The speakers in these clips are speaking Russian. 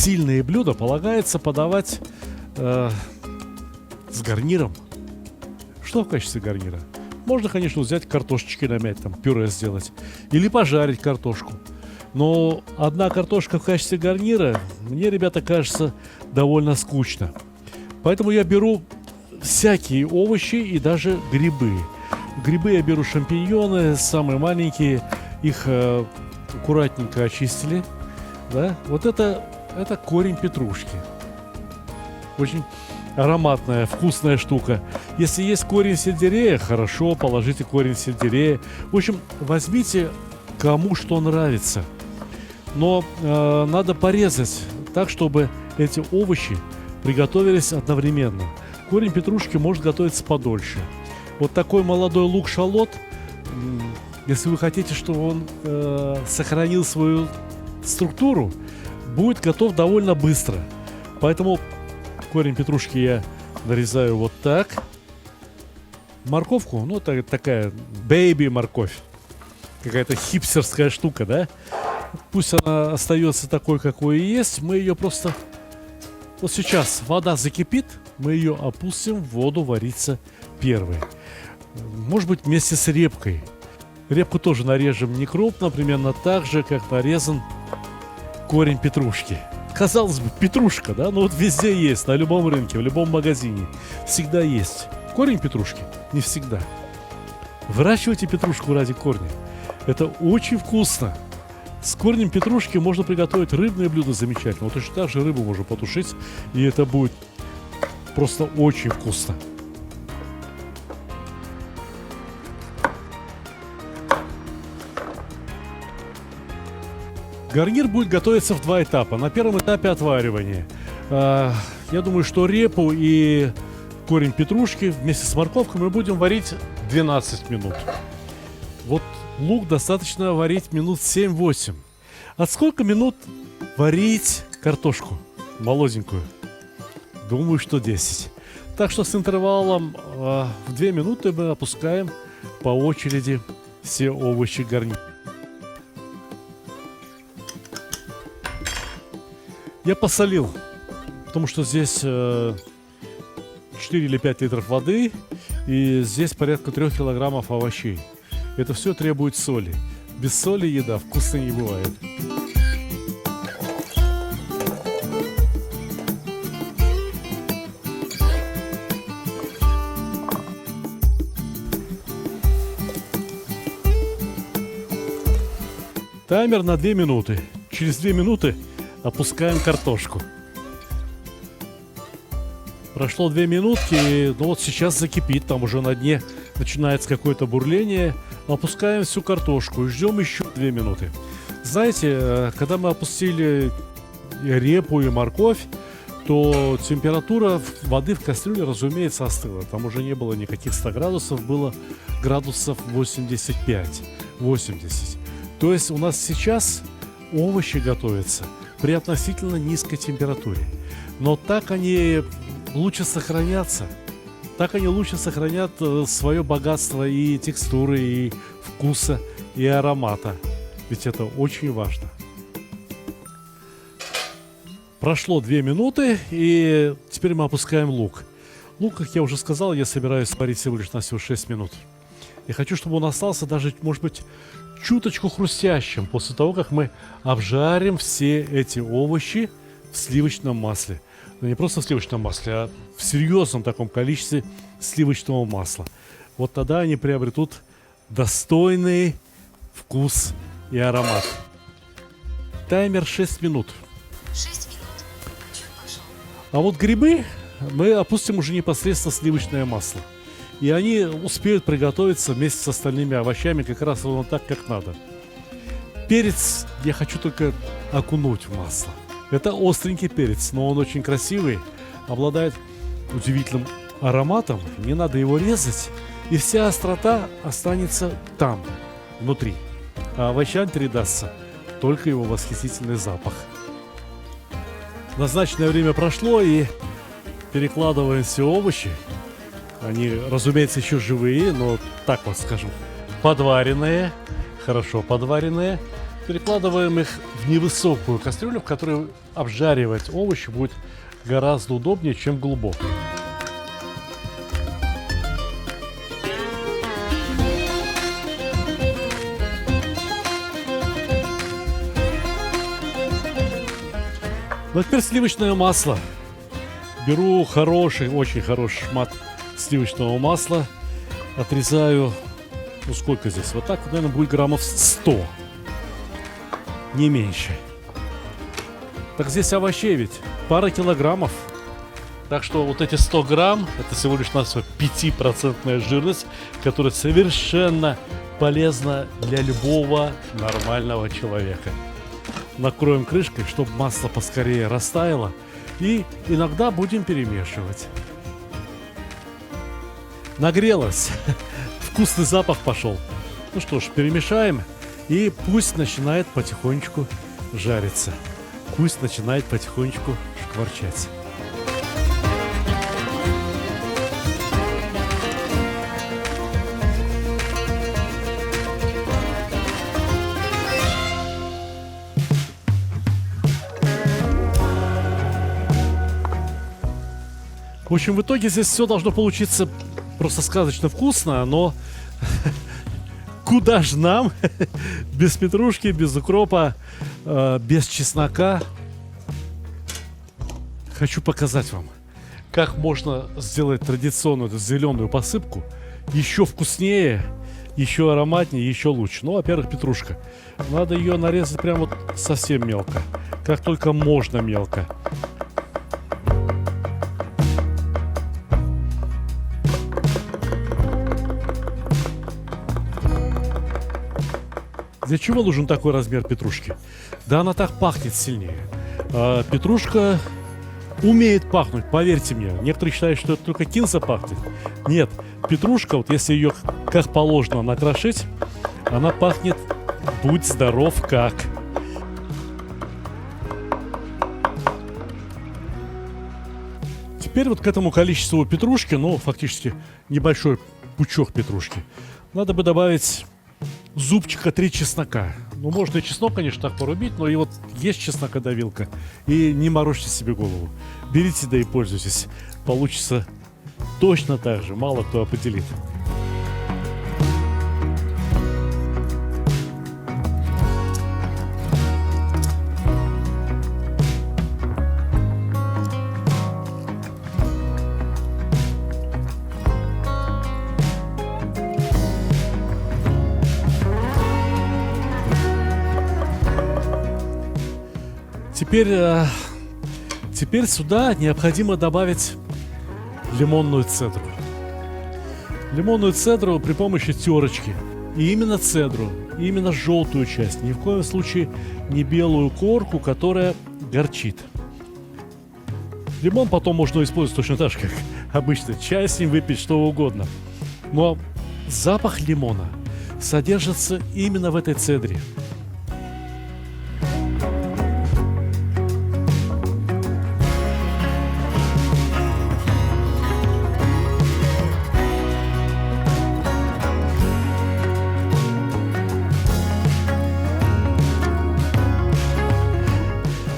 сильные блюда полагается подавать с гарниром. Что в качестве гарнира? Можно, конечно, взять картошечки намять, там, пюре сделать. Или пожарить картошку. Но одна картошка в качестве гарнира, мне, ребята, кажется довольно скучно. Поэтому я беру всякие овощи и даже грибы. Грибы я беру шампиньоны, самые маленькие. Их аккуратненько очистили. Да? Вот это корень петрушки. Очень ароматная, вкусная штука. Если есть корень сельдерея, хорошо, положите корень сельдерея. В общем, возьмите кому что нравится. Но надо порезать так, чтобы эти овощи приготовились одновременно. Корень петрушки может готовиться подольше. Вот такой молодой лук-шалот, если вы хотите, чтобы он сохранил свою структуру, будет готов довольно быстро. Поэтому корень петрушки я нарезаю вот так. Морковку, ну, такая бэйби морковь. Какая-то хипстерская штука, да? Пусть она остается такой, какой и есть. Мы ее просто... Вот сейчас вода закипит, мы ее опустим в воду вариться первой. Может быть, вместе с репкой. Репку тоже нарежем не крупно, примерно так же, как нарезан корень петрушки. Казалось бы, петрушка, да? Но вот везде есть, на любом рынке, в любом магазине. Всегда есть. Корень петрушки? Не всегда. Выращивайте петрушку ради корня. Это очень вкусно. С корнем петрушки можно приготовить рыбное блюдо замечательно. Вот точно так же рыбу можно потушить, и это будет просто очень вкусно. Гарнир будет готовиться в два этапа. На первом этапе отваривания. Я думаю, что репу и корень петрушки вместе с морковкой мы будем варить 12 минут. Вот лук достаточно варить минут 7-8. А сколько минут варить картошку молоденькую? Думаю, что 10. Так что с интервалом в 2 минуты мы опускаем по очереди все овощи гарнира. Я посолил, потому что здесь 4 или 5 литров воды, и здесь порядка 3 килограммов овощей. Это все требует соли. Без соли еда вкусной не бывает. Таймер на 2 минуты. Через 2 минуты опускаем картошку. Прошло 2 минутки, ну вот сейчас закипит, там уже на дне начинается какое-то бурление. Опускаем всю картошку и ждем еще 2 минуты. Знаете, когда мы опустили репу и морковь, то температура воды в кастрюле, разумеется, остыла. Там уже не было никаких 100 градусов, было градусов 85-80. То есть у нас сейчас овощи готовятся при относительно низкой температуре. Но так они лучше сохранятся. Так они лучше сохранят свое богатство и текстуры, и вкуса, и аромата. Ведь это очень важно. Прошло 2 минуты, и теперь мы опускаем лук. Лук, как я уже сказал, я собираюсь сварить всего лишь на всего 6 минут. Я хочу, чтобы он остался даже, может быть, чуточку хрустящим после того, как мы обжарим все эти овощи в сливочном масле. Но не просто в сливочном масле, а в серьезном таком количестве сливочного масла. Вот тогда они приобретут достойный вкус и аромат. Таймер 6 минут. 6 минут. Пошел. А вот грибы мы опустим уже непосредственно в сливочное масло. И они успеют приготовиться вместе с остальными овощами как раз ровно так, как надо. Перец я хочу только окунуть в масло. Это остренький перец, но он очень красивый, обладает удивительным ароматом. Не надо его резать, и вся острота останется там, внутри. А овощам передастся только его восхитительный запах. Назначенное время прошло, и перекладываем все овощи. Они, разумеется, еще живые, но так вот скажем, подваренные, хорошо подваренные. Перекладываем их в невысокую кастрюлю, в которой обжаривать овощи будет гораздо удобнее, чем в глубокой. Ну, а теперь сливочное масло. Беру хороший, очень хороший шмат сливочного масла. Отрезаю, ну сколько здесь? Вот так, наверное, будет граммов 100. Не меньше. Так здесь овощей ведь пара килограммов. Так что вот эти 100 грамм, это всего лишь навсего 5% жирность, которая совершенно полезна для любого нормального человека. Накроем крышкой, чтобы масло поскорее растаяло. И иногда будем перемешивать. Нагрелось. Вкусный запах пошел. Ну что ж, перемешаем. И пусть начинает потихонечку жариться. Пусть начинает потихонечку шкварчать. В общем, в итоге здесь все должно получиться просто сказочно вкусно, но куда же нам без петрушки, без укропа, без чеснока? Хочу показать вам, как можно сделать традиционную эту зеленую посыпку еще вкуснее, еще ароматнее, еще лучше. Ну, во-первых, петрушка. Надо ее нарезать прям вот совсем мелко, как только можно мелко. Для чего нужен такой размер петрушки? Да она так пахнет сильнее. Петрушка умеет пахнуть, поверьте мне. Некоторые считают, что это только кинза пахнет. Нет, петрушка, вот если ее как положено накрошить, она пахнет, будь здоров, как. Теперь вот к этому количеству петрушки, ну, фактически небольшой пучок петрушки, надо бы добавить зубчика 3 чеснока. Ну, можно и чеснок, конечно, так порубить, но и вот есть чеснокодавилка. И не морочьте себе голову. Берите, да и пользуйтесь. Получится точно так же. Мало кто определит. Теперь сюда необходимо добавить лимонную цедру. Лимонную цедру при помощи терочки. И именно цедру, и именно желтую часть. Ни в коем случае не белую корку, которая горчит. Лимон потом можно использовать точно так же, как обычно. Чай с ним выпить, что угодно. Но запах лимона содержится именно в этой цедре.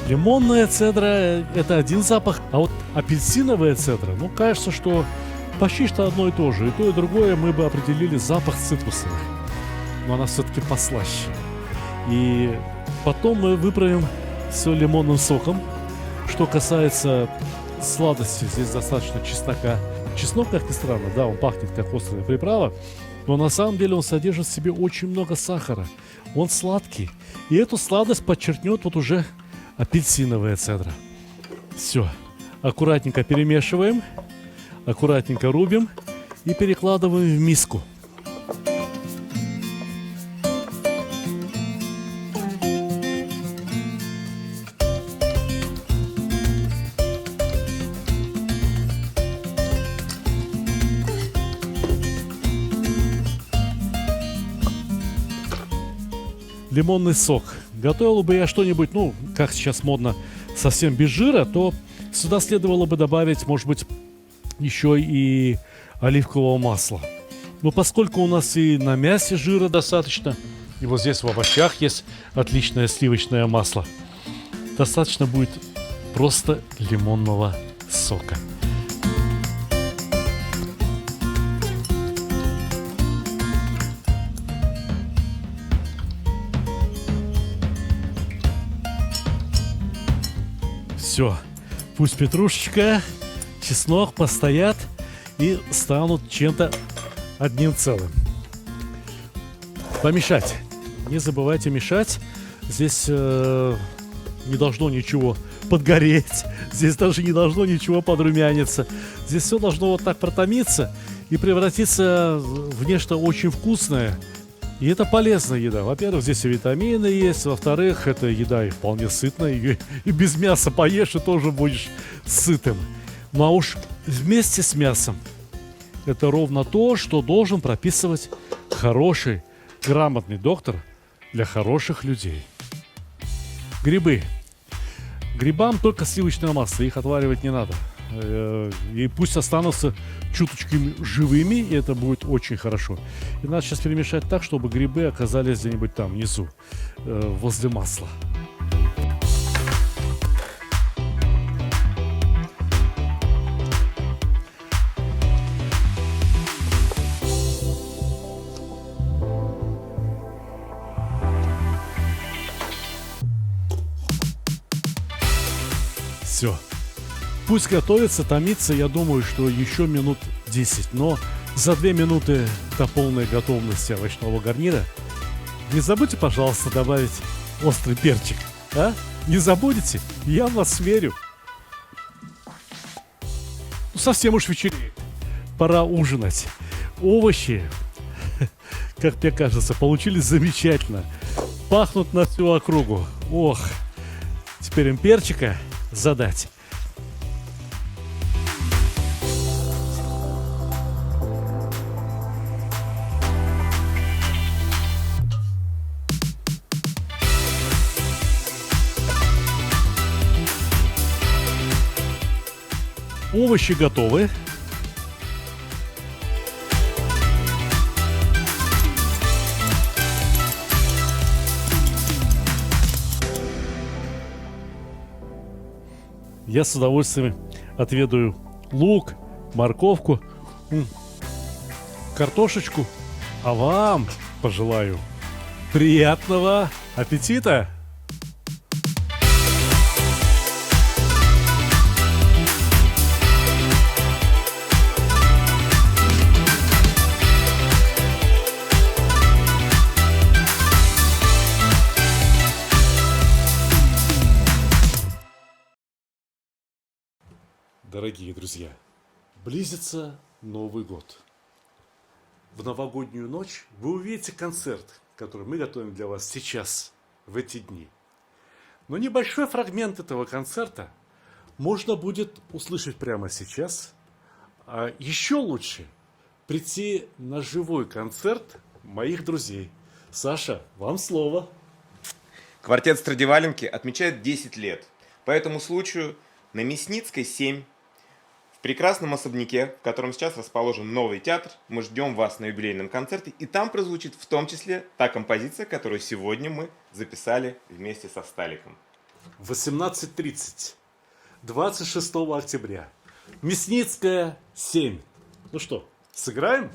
Лимонная цедра – это один запах, а вот апельсиновая цедра, ну, кажется, что почти что одно и то же. И то, и другое мы бы определили запах цитрусовых. Но она все-таки послаще. И потом мы выправим все лимонным соком. Что касается сладости, здесь достаточно чеснока. Чеснок, как ни странно, да, он пахнет как острая приправа, но на самом деле он содержит в себе очень много сахара. Он сладкий. И эту сладость подчеркнет вот уже апельсиновая цедра. Все. Аккуратненько перемешиваем, аккуратненько рубим и перекладываем в миску. Лимонный сок. Готовил бы я что-нибудь, ну, как сейчас модно, совсем без жира, то сюда следовало бы добавить, может быть, еще и оливкового масла. Но поскольку у нас и на мясе жира достаточно, И вот здесь в овощах есть отличное сливочное масло. Достаточно будет просто лимонного сока. Все. Пусть петрушечка, чеснок постоят и станут чем-то одним целым. Помешать. Не забывайте мешать. Здесь не должно ничего подгореть. Здесь даже не должно ничего подрумяниться. Здесь все должно вот так протомиться и превратиться в нечто очень вкусное. И это полезная еда. Во-первых, здесь и витамины есть. Во-вторых, это еда и вполне сытная. И без мяса поешь, и тоже будешь сытым. Ну а уж вместе с мясом это ровно то, что должен прописывать хороший, грамотный доктор для хороших людей. Грибы. Грибам только сливочное масло, их отваривать не надо. И пусть останутся чуточки живыми, и это будет очень хорошо. И надо сейчас перемешать так, чтобы грибы оказались где-нибудь там внизу, возле масла. Все. Пусть готовится, томится, я думаю, что еще минут 10. Но за 2 минуты до полной готовности овощного гарнира не забудьте, пожалуйста, добавить острый перчик. А? Не забудете? Я в вас верю. Ну, совсем уж вечереет. Пора ужинать. Овощи, как мне кажется, получились замечательно. Пахнут на всю округу. Ох, теперь им перчика задать. Овощи готовы. Я с удовольствием отведаю лук, морковку, картошечку. А вам пожелаю приятного аппетита! Дорогие друзья, близится Новый год. В новогоднюю ночь вы увидите концерт, который мы готовим для вас сейчас, в эти дни. Но небольшой фрагмент этого концерта можно будет услышать прямо сейчас. А еще лучше прийти на живой концерт моих друзей. Саша, вам слово. Квартет Страдиваленко отмечает 10 лет. По этому случаю на Мясницкой 7, в прекрасном особняке, в котором сейчас расположен новый театр, мы ждем вас на юбилейном концерте, и там прозвучит в том числе та композиция, которую сегодня мы записали вместе со Сталиком. 18:30, 26 октября. Мясницкая 7. Ну что, сыграем?